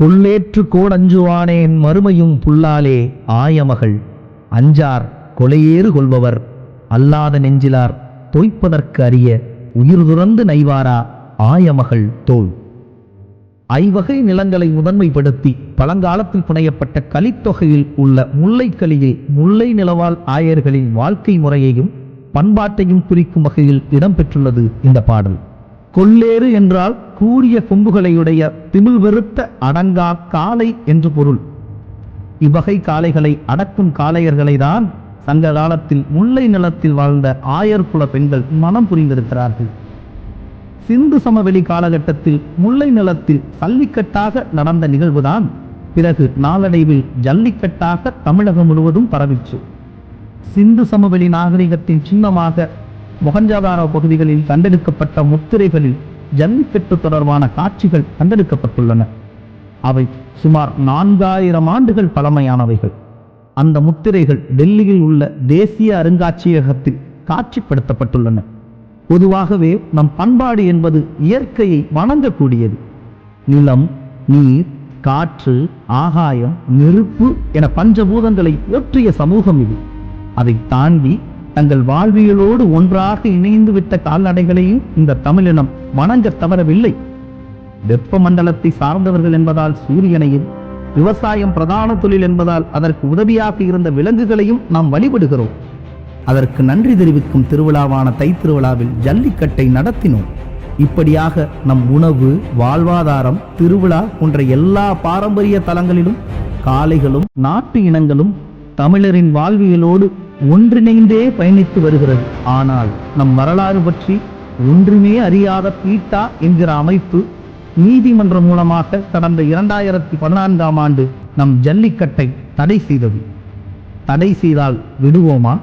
கொள்ளேற்று கோடஞ்சுவானேன் மறுமையும் புல்லாலே ஆயமகள் அஞ்சார் கொலையேறு கொள்பவர் அல்லாத நெஞ்சிலார் தோய்ப்பதற்கு அறிய உயிர் துறந்து நைவாரா ஆயமகள் தோல். ஐவகை நிலங்களை முதன்மைப்படுத்தி பழங்காலத்தில் புனையப்பட்ட கலித்தொகையில் உள்ள முல்லைக்கலியில் முல்லை நிலவாழ் ஆயர்களின் வாழ்க்கை முறையையும் பண்பாட்டையும் குறிக்கும் வகையில் இடம்பெற்றுள்ளது இந்த பாடல். கொள்ளேறு என்றால் கூரிய கொம்புகளையுடைய திமிழ் வெறுத்த அடங்கா காளை என்று பொருள். இவ்வகை காளைகளை அடக்கும் காளையர்களை தான் சங்க காலத்தில் முல்லை நிலத்தில் வாழ்ந்த ஆயர் குல பெண்கள் மனம் புரிந்திருக்கிறார்கள். சிந்து சமவெளி காலகட்டத்தில் முல்லை நிலத்தில் சல்லிக்கட்டாக நடந்த நிகழ்வுதான் பிறகு நாளடைவில் ஜல்லிக்கட்டாக தமிழகம் முழுவதும் பரவிச்சு. சிந்து சமவெளி நாகரிகத்தின் சின்னமாக மொஹஞ்சதாரோ பகுதிகளில் கண்டெடுக்கப்பட்ட முத்திரைகளில் ஜல்லிக்கட்டு தொடர்பான காட்சிகள் கண்டெடுக்கப்பட்டுள்ளன. அவை சுமார் 4000 ஆண்டுகள் பழமையானவைகள். அந்த முத்திரைகள் டெல்லியில் உள்ள தேசிய அருங்காட்சியகத்தில் காட்சிப்படுத்தப்பட்டுள்ளன. பொதுவாகவே நம் பண்பாடு என்பது இயற்கையை வணங்கக்கூடியது. நிலம், நீர், காற்று, ஆகாயம், நெருப்பு என பஞ்சபூதங்களை போற்றிய சமூகம் இது. அதை தாண்டி தங்கள் வாழ்வியலோடு ஒன்றாக இணைந்து விட்ட கால்நடைகளையும் இந்த தமிழினம் வணங்க தவறவில்லை. வெப்ப மண்டலத்தை சார்ந்தவர்கள் என்பதால் சூரியனையும், விவசாயம் பிரதான தொழில் என்பதால் அதற்கு உதவியாக இருந்த விலங்குகளையும் நாம் வழிபடுகிறோம். அதற்கு நன்றி தெரிவிக்கும் திருவிழாவான தைத்திருவிழாவில் ஜல்லிக்கட்டை நடத்தினோம். இப்படியாக நம் உணவு, வாழ்வாதாரம், திருவிழா போன்ற எல்லா பாரம்பரிய தலங்களிலும் காளைகளும் நாட்டு இனங்களும் தமிழரின் வாழ்வியலோடு ஒன்றிணைந்தே பயணித்து வருகிறது. ஆனால் நம் வரலாறு பற்றி ஒன்றுமே அறியாத பீட்டா என்கிற அமைப்பு நீதிமன்றம் மூலமாக கடந்த 2014ஆம் ஆண்டு நம் ஜல்லிக்கட்டை தடை செய்தது. தடை செய்தால் விடுவோமா?